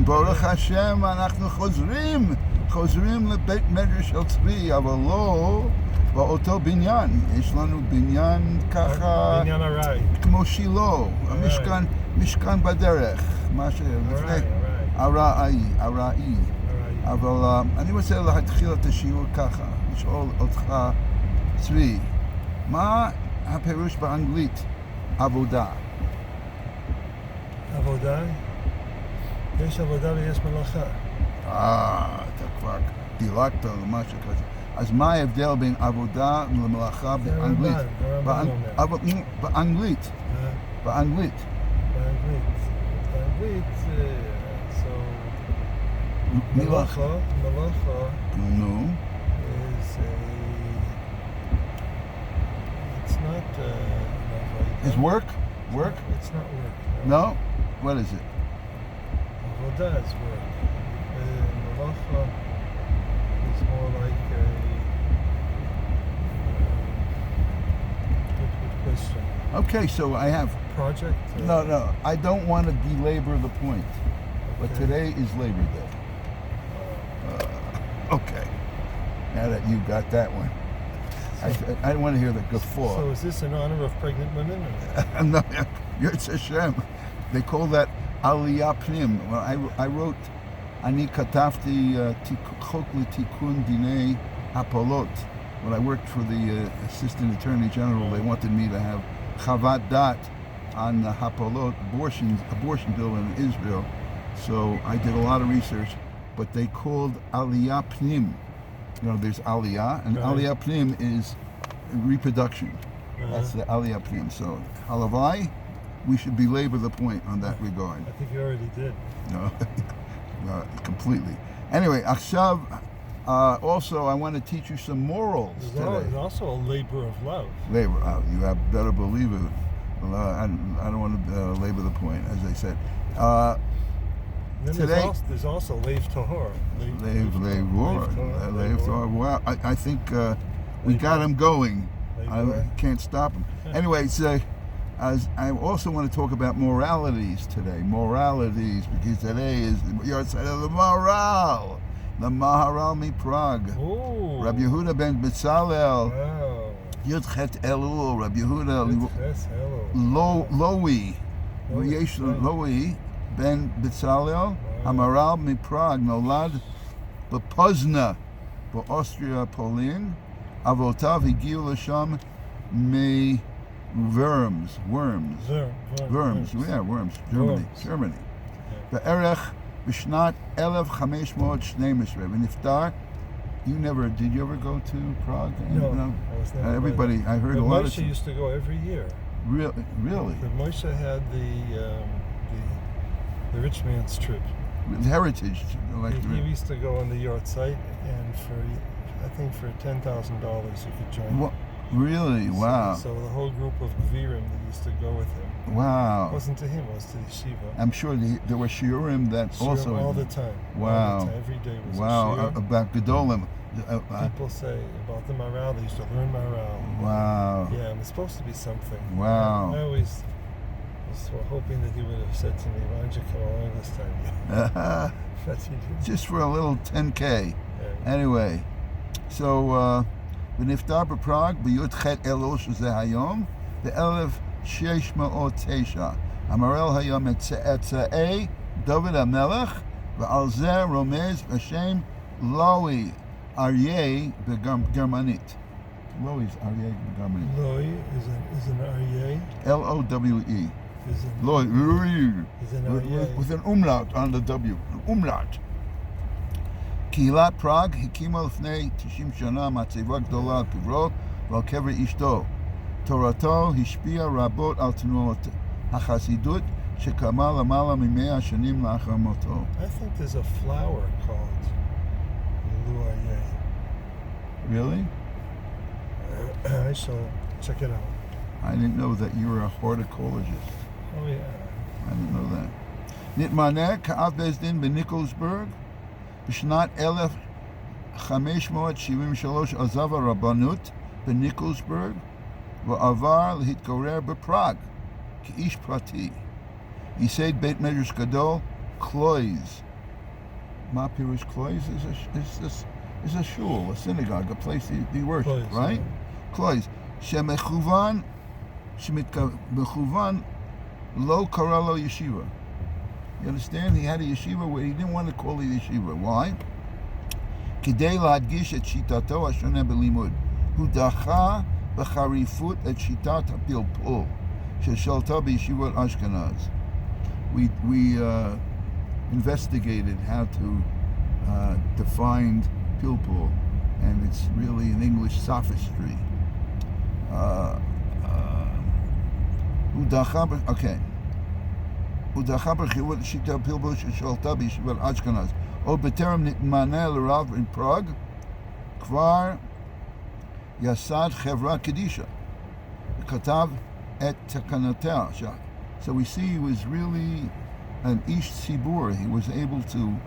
כן, ברוך השם, אנחנו חוזרים לבית מדרש של צבי, אבל לא באותו בניין. יש לנו בניין ככה... בניין ארעי. כמו שילה, משכן בדרך, מה שלפני... ארעי. אבל אני רוצה להתחיל את השיעור ככה, לשאול אותך, צבי, מה הפירוש באנגלית עבודה? עבודה? יש עבודה ויש מלאכה. אתה כבר דילגת או משהו כזה. אז מה ההבדל בין עבודה למלאכה באנגלית? באנגלית. באנגלית, מלאכה, נו. is it's not Is work? Work? It's not work. No? What is it? עבודה is work. מלאכה is more like a good question. Okay, so I have... Project? No, I don't want to belabor the point. But Okay. today is Labor Day. Okay. Now that you got that one. I don't want to hear the guffaw. So is this in honor of pregnant women? Or? No, Yetz Hashem. They call that Aliyah Pnim. Well, I wrote, Ani Katafti Chok L'Tikun Dinei Hapolot. When I worked for the Assistant Attorney General, they wanted me to have Chavat Dat on the Hapolot, abortion bill in Israel. So I did a lot of research, but they called Aliyah Pnim. You know, there's Aliyah, and Right. Aliyah Pnim is reproduction. That's the Aliyah Pnim. So, Halavai, we should belabor the point on that regard. I think you already did. No, completely. Anyway, Akshav, also I want to teach you some morals today. There's also a labor of love. Labor, you have better believe it. I don't want to labor the point, as I said. Then Today, there's also Leiv Tahor. Leiv Tahor. Wow, I think we got him going. I can't stop him. Anyways, as I also want to talk about moralities today. Moralities, because today is your side of the Maharal. The Maharal mi Prague. Oh. Rabbi Yehuda ben Betzalel. Wow. Yud Chet Elul. Rabbi Yehuda Hello. Lowy. Yesh Lowy ben Betzalel. Hamaral mi Prague. Nolad בפוזנה, באוסטריה, פולין. אבותיו הגיעו לשם מ-worms, Germany. בערך בשנת 1512, ונפטר. Did you ever go to Prague? No, I was never. Everybody, I heard a lot of... Moshe used to go every year. Really? But Moshe had the rich man's trip. The heritage. He used to go on the yard site, and I think for $10,000 you could join. What? Really? Wow. So the whole group of Gvirim that used to go with him. Wow. It wasn't to him, it was to the yeshiva. I'm sure there were shiurim that also... all the time. Wow. All the time. Every day was a shiur. About Gedolim. People say about the Maharal, they used to learn Maharal. Wow. Yeah, and it's supposed to be something. Wow. I always was hoping that he would have said to me, why don't you come along this time? But he didn't. Just for a little 10K. Yeah. Anyway, so ונפטר בפראג בי"ח אלול שזה היום ב-1609. המהר"ל היה מצאצאי דוד המלך, ועל זה רומז בשם לואי אריה בגרמנית. לואי is אריה בגרמנית. Loi is an Aryeh. L-O-W-E. Loi, with an umlaut on the W. Umlaut. קהילת פראג הקימה לפני 90 שנה מצבה גדולה על קברו ועל קבר אשתו. תורתו השפיעה רבות על תנועות החסידות שקמה למעלה מ100 שנים לאחר מותו. I think there's a flower called Luaye. Really? I shall check it out. I didn't know that you were a horticulturist. Oh yeah. I didn't know that. נתמנה כאב בית דין בניקולסבורג. בשנת 1573 עזב הרבנות בניקולסבורג ועבר להתגורר בפראג כאיש פרטי. ייסד בית מדרש גדול, קלויז, Ma Pirush Klois is a shul, a synagogue, a place they worship, right? Klois. Shemechuvan lo karalo yeshiva. You understand? He had a yeshiva where he didn't want to call it yeshiva. Why? Kidei ladgish et shitato hashoneh belimud. Hu dacha b'charifut et shitat hapilpul sheshalta b'yeshivot Ashkenaz. We investigated how to define pilpul, and it's really an English sophistry. Okay. Udacha b'chivut shita pilpul sheshalta b'yeshivot Ashkenaz. O b'terem nitmaneh l'rav in Prague, kvar yasad chevra kedisha. Katav et takanotea. So we see he was really an ish tzibur. He was able to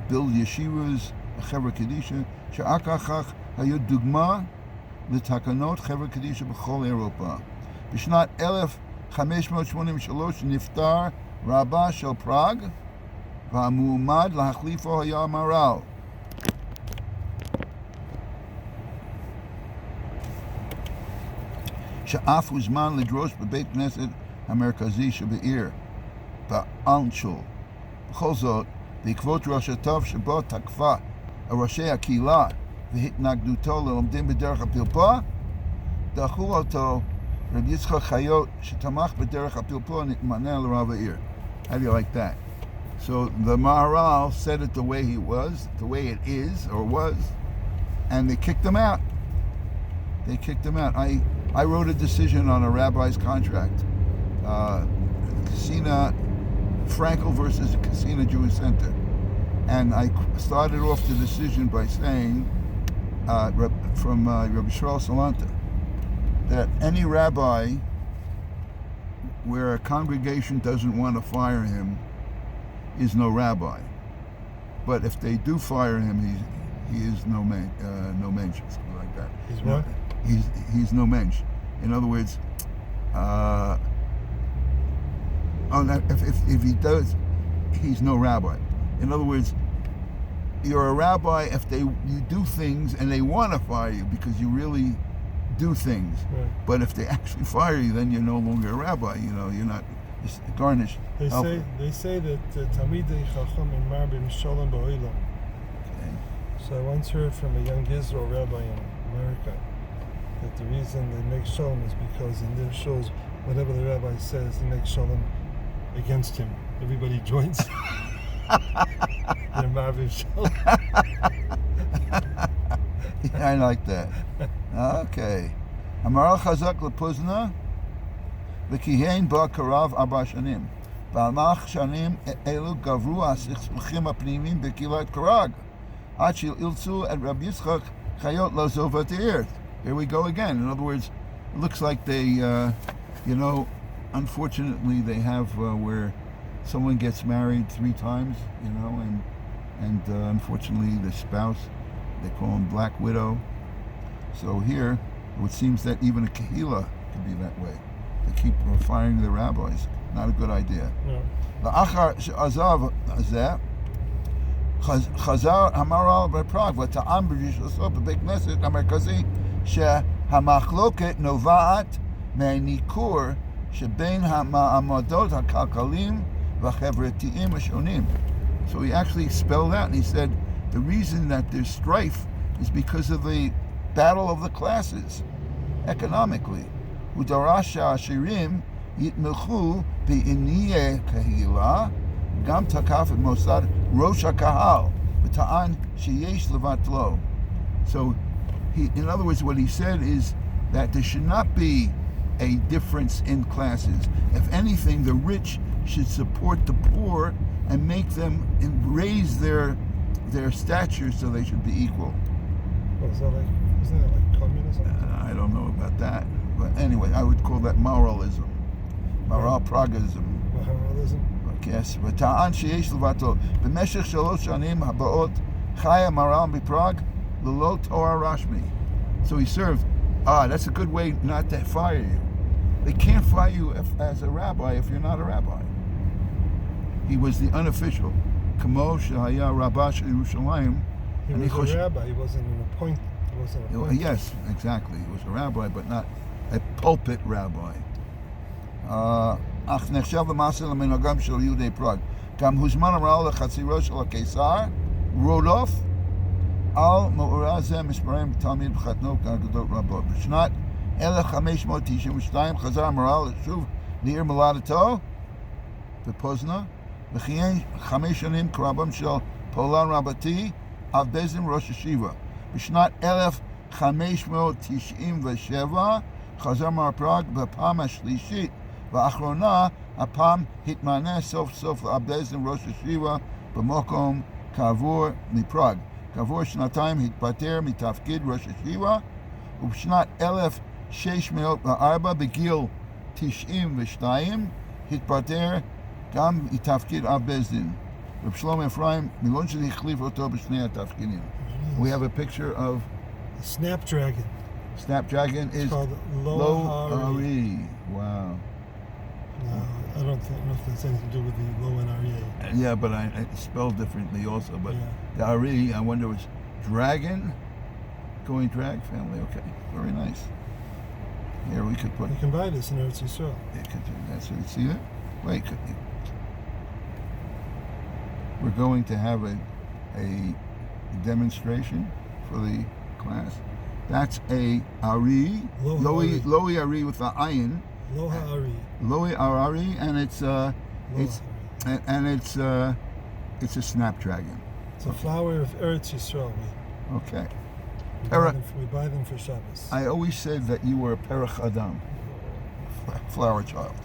build yeshivas, chevra kedisha. She'akachach hayu dugma l'takanot chevra kedisha b'chol Europa. B'shnat 1583 niftar Rabbah shel Prague, והמועמד להחליפו היה המהר"ל. שאף הוזמן לדרוש בבית כנסת המרכזי שבעיר, באנשול. בכל זאת, בעקבות דרשתיו שבו תקפה ראשי הקהילה והתנגדותו ללומדים בדרך הפלפול, דחו אותו רבי יצחק חיות שתמך בדרך הפלפול נתמנה לרב העיר. How do you like that? So the Maharal said it the way he was, the way it is or was, and they kicked him out. They kicked him out. I wrote a decision on a rabbi's contract. Casina Frankel versus the Casina Jewish Center. And I started off the decision by saying, from Rabbi Shmuel Salanta, that any rabbi where a congregation doesn't want to fire him is no rabbi. But if they do fire him, he is no mensch, something like that. He's what? He's no mensch. In other words, if he does, he's no rabbi. In other words, you're a rabbi if you do things and they want to fire you because you really do things. Right. But if they actually fire you, then you're no longer a rabbi. You know, you're not garnished. They say that Talmidei Chacham in Marbim Shalom Ba'olam. Okay. So I once heard from a young Israel rabbi in America that the reason they make shalom is because in their shows, whatever the rabbi says, they make shalom against him. Everybody joins. They're Marbim Shalom. Yeah, I like that. Okay. Amaral Chazak Lepuzna. וכיהן בה קרוב 4 שנים. במהלך שנים אלו גברו הסכסוכים הפנימיים בקהילת קרג, עד שאילצו את רבי יצחק חיות לעזוב את העיר. Here we go again. In other words, it looks like they, unfortunately they have where someone gets married 3 times, and unfortunately the spouse, they call him Black Widow. So here, it seems that even a kahila could be that way. They keep firing the rabbis. Not a good idea. לאחר שעזב הזה, חזר המהר"ל בפראג וטען בפגישתו בבית כנסת המרכזי שהמחלוקת נובעת מהניכור שבין המעמדות הכלכליים והחברתיים השונים. So he actually spelled out and he said the reason that there's strife is because of the battle of the classes economically. הוא דרש שהעשירים יתמכו בעניי קהילה, גם תקף את מוסד ראש הקהל וטען שיש לבטלו. So, in other words, what he said is that there should not be a difference in classes. If anything, the rich should support the poor and make them raise their stature so they should be equal. Isn't that like communism? I don't know about that. But anyway, I would call that moralism. Moral Pragism. Moralism? Yes. וטען שיש לבטלו. במשך 3 שנים הבאות חי המהר"ל בפראג ללא תואר רשמי. So he served. That's a good way not to fire you. They can't fire you as a rabbi if you're not a rabbi. He was the unofficial כמו שהיה רבה של ירושלים. He was a rabbi. He wasn't an appointed. Yes, exactly. He was a rabbi, but not a pulpit rabbi. אך נחשב למעשה למנהגם של יהודי פראג. גם הוזמן המהר"ל לחצירו של הקיסר, רודוף, על מאורע זה מספרים תלמיד בחתנו כאגדות רבות. בשנת 1592 חזר המהר"ל שוב לעיר מולדתו, בפוזנה, וכיהן 5 שנים כרבם של פולן רבתי, אב בייזן ראש ישיבה. בשנת 1597 חזר מפראג בפעם השלישית והאחרונה, הפעם התמנה סוף סוף לאב בייזן ראש ישיבה במקום כעבור מפראג. כעבור 2 התפטר מתפקיד ראש ישיבה, ובשנת 1604 בגיל 92 התפטר גם מתפקיד אב בייזן. רב שלמה אפרים מלונשטיין החליף אותו בשני התפקידים. We have a picture of The snapdragon. Snapdragon is called Lo Ari. Wow. No, I don't know if there's anything to do with the Lo and Aryeh. Yeah, but it's spelled differently also. But Yeah. the Ari, I wonder, was dragon, going drag family. Okay, very nice. Here we could put. You can buy this in Eretz Yisrael. You could do that. So you see it? Wait. We're going to have a demonstration for the class. That's a Ari, Loi Ari with the ayin. Lo Ha'ari. Loi Ari, and it's a snapdragon. It's a flower of Eretz Yisrael. Okay. We buy them for Shabbos. I always said that you were a Perach Adam, flower child.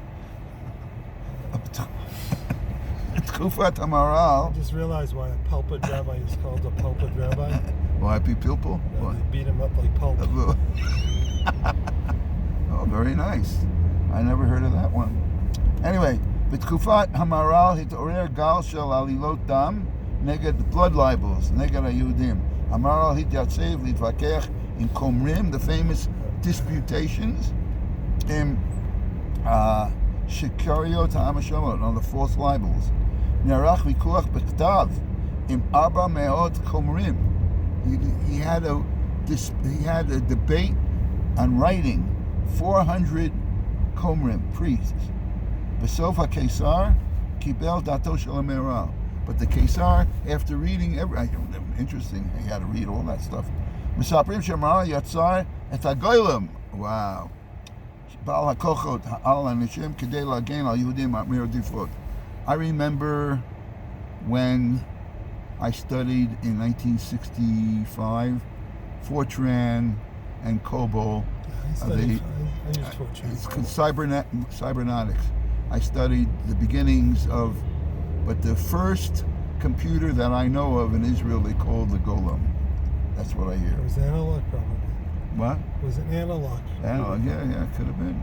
Tkufat HaMaharal. I just realized why a pulpit rabbi is called a pulpit rabbi. Why be pilpul? They beat him up like pulp. Oh, very nice. I never heard of that one. Anyway, בתקופת המהר"ל התעורר גל של עלילות דם נגד blood libels, נגד היהודים. המהר"ל התייצב להתווכח עם כומרים, the famous disputations, עם שקריות המשומות, on the false libels. נערך ויכוח בכתב עם 400 כומרים. He had a debate on writing 400 כומרים, priests. בסוף הקיסר קיבל דעתו של המהר"ל. But the Kesar, after reading interesting, he had to read all that stuff. מספרים שהמהר"ל יצר את הגוילם. Wow. בעל הכוחות על אנשים כדי להגן על יהודים מרדיפות. I remember when I studied in 1965 Fortran and COBOL. I used Fortran. It's called cybernetics. I studied the beginnings of, but the first computer that I know of in Israel they called the Golem. That's what I hear. It was analog, probably. What? It was an analog. Analog, yeah, it could have been.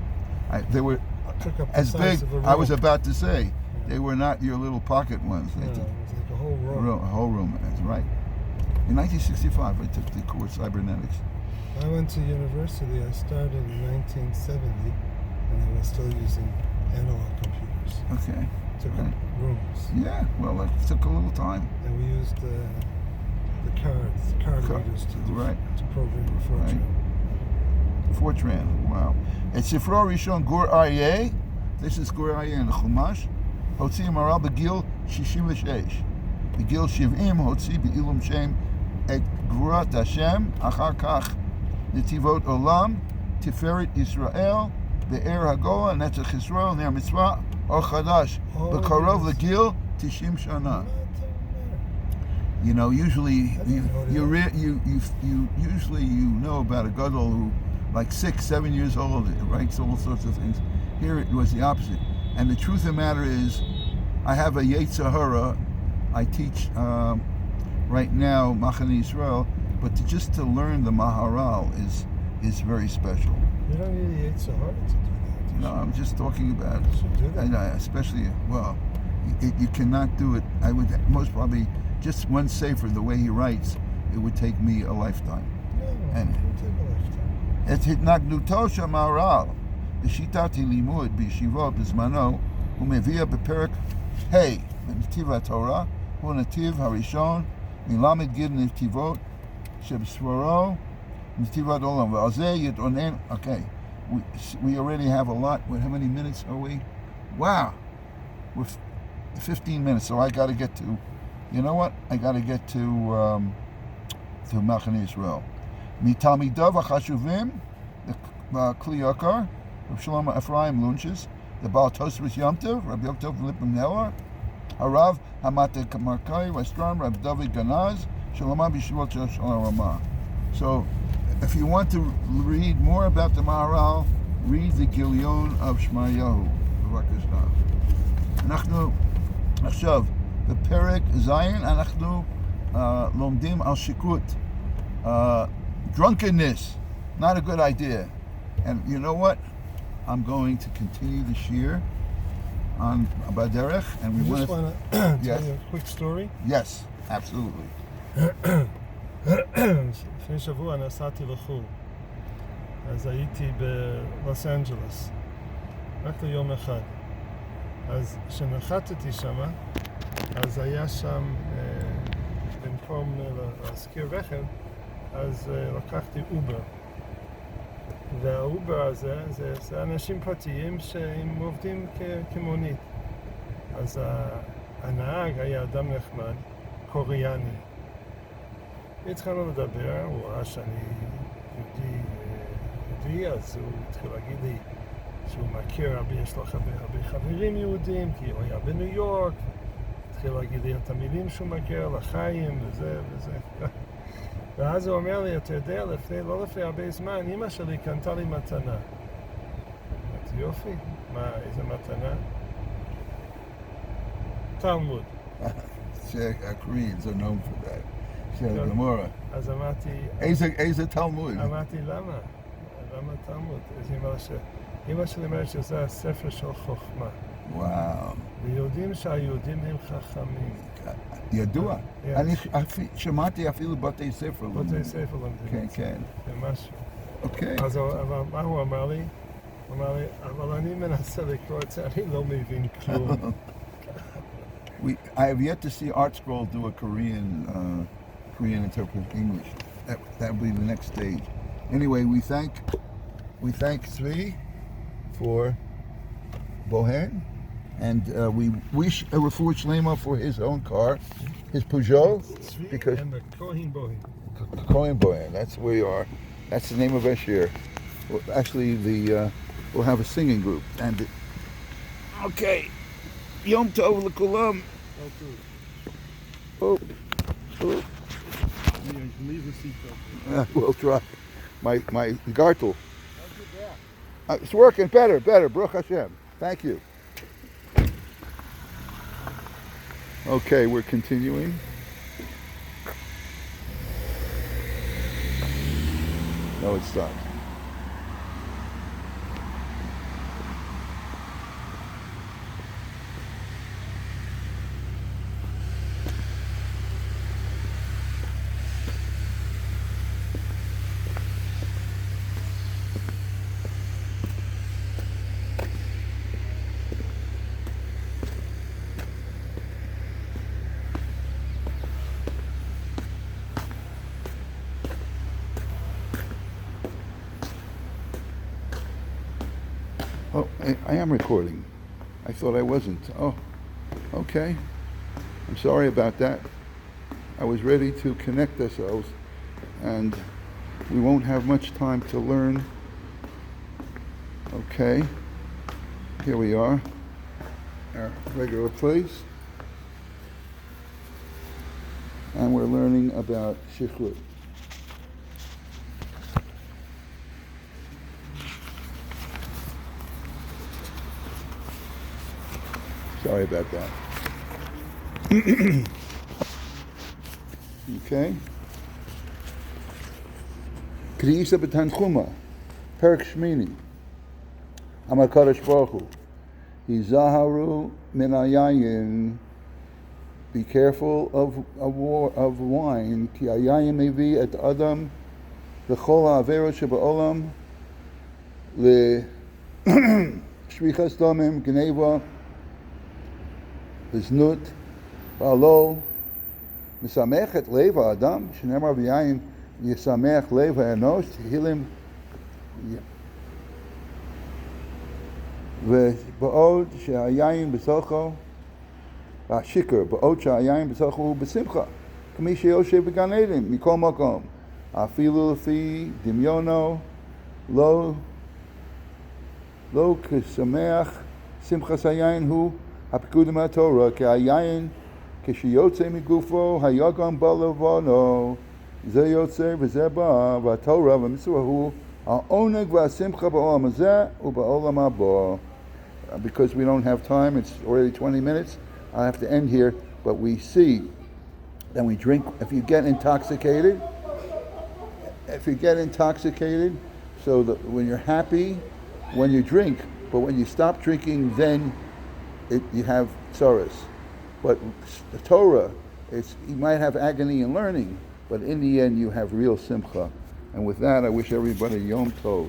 They were Took up the as size big. of a room. I was about to say, they were not your little pocket ones. No, They it took was like a whole room. a whole room. That's right. In 1965, I took the course cybernetics. I went to university. I started in 1970, and they were still using analog computers. Okay. Took up rooms. Yeah. Well, it took a little time. And we used the card readers to program the Fortran. Fortran. Wow. It's Sifro Rishon Gur Aryeh. This is Gur Aryeh in the Chumash. Hotzi Maral Begil 66. Begil 70 Hotzi Be'ilum Shem et Gvurat Hashem Achar Kach Netivot Olam Tiferet Yisrael Be'er Hagola Netzach Yisrael Ner Mitzvah Or Chadash Bekarov Legil Tishim Shana. You know, usually you know about a gadol who, like 6-7 years old, writes all sorts of things. Here it was the opposite. And the truth of the matter is, I have a Yetzer Hara. I teach right now Maxane Israel, but just to learn the Maharal is very special. You don't need a Yetzer Hara to do that. No, I'm just talking about You should do that. and especially, well, you cannot do it. I would most probably just one sefer, the way he writes, it would take me a lifetime. No, And- it would take a lifetime. את התנגדותו של המהר"ל בשיטת הלימוד בישיבות בזמנו הוא מביא בפרק ה' בנתיב התורה, הוא נתיב הראשון מלמד גיל נתיבות שבסברו נתיבת עולם. ועל זה יתעונן, okay, we already have a lot. How many minutes are we? Wow, we're 15 minutes, so I got to get to, you know what? I got to get to מחנה ישראל. מתלמידיו החשובים, כלי יקר, רב שלום אפרים לונצ'ס, the תוספות יום טוב, רב יום טוב ליפמן נלר, הרב המתמרקאי רסטרם, רב דוד גנז, שלמה בישיבות של הרמה. So, if you want to read more about the Maharal, read the Gilion of Shmaryahu. בבקשה. אנחנו עכשיו בפרק זין, אנחנו לומדים על שכרות. Drunkenness, not a good idea. And you know what? I'm going to continue this year on Baderech, and we just want to yes. tell you a quick story. Yes, absolutely. לפני שבוע נסעתי לחו"ל, אז הייתי בלוס אנג'לס, רק ליום אחד. אז כשנחתתי שמה, אז היה שם, במקום להשכיר רכב, אז לקחתי אובר. והאובר הזה, זה אנשים פרטיים שהם עובדים כמונית. אז הנהג היה אדם נחמד, קוריאני. התחלנו לדבר, הוא ראה שאני יהודי, אז הוא התחיל להגיד לי שהוא מכיר, יש לו הרבה חברים יהודים, כי הוא היה בניו יורק. התחיל להגיד לי את המילים שהוא מכיר, לחיים וזה וזה. ואז הוא אומר לי, אתה יודע, לא לפני הרבה זמן, אמא שלי קנתה לי מתנה. אמרתי, יופי, מה, איזה מתנה? תלמוד. Koreans are known for that. Gemara. אז אמרתי... איזה תלמוד? אמרתי, למה? למה תלמוד? אז אמא שלי אומרת שזה הספר של חוכמה. וואו. ויודעים שהיהודים הם חכמים. ידוע. אני שמעתי אפילו בתי ספר. בתי ספר למדים. כן, כן. זה משהו. אוקיי. אז מה הוא אמר לי? הוא אמר לי, אבל אני מנסה לקרוא את זה, אני לא מבין כלום. I have yet to see Art Scroll do a Korean interpret English. That will be the next stage. Anyway, we thank Tzvi for Bohen, and we wish a refuah shlema for his own car, his Peugeot, Tzvi because and the Kohen Bohen. Kohen Bohen. That's where you are. That's the name of Esher. Well, actually, we'll have a singing group. And okay, Yom Tov l'kulam. Oh. Leave the seatbelt. We'll try. My gartel. It's working better. Baruch Hashem. Thank you. Okay, we're continuing. No, it stopped. Oh, I am recording. I thought I wasn't. Oh, okay. I'm sorry about that. I was ready to connect ourselves, and we won't have much time to learn. Okay. Here we are. Our regular place. And we're learning about Shichrut. Sorry about that. Okay. Kriyisa b'tanchuma, Perek Shmini. Amar Kadosh Baruch Hu, Hizaharu min hayayin. Be careful of wine. Ki hayayin mevi et adam v'chol ha'averot sheba'olam le shvichas damim gneva. Znut, Balo, משמח את לב האדם, שנאמר ויין ישמח לב האנוש, תהילים, ובעוד שהיין בסוכו, השיקר, בעוד שהיין בסוכו הוא בשמחה, כמי שיושב בגן עדן, מכל מקום, אפילו לפי דמיונו, לא כשמח, שמחת היין הוא הפיקוד מהתורה, כי היין כשיוצא מגופו, היה גם בא לבנו, זה יוצא וזה בא, והתורה והמצווה הוא העונג והשמחה בעולם הזה ובעולם הבא. Because we don't have time, it's already 20 minutes, I have to end here, but we see that we drink, if you get intoxicated, so that when you're happy, when you drink, but when you stop drinking, then you have tsaras. But the Torah, you might have agony in learning, but in the end you have real simcha. And with that, I wish everybody Yom Tov.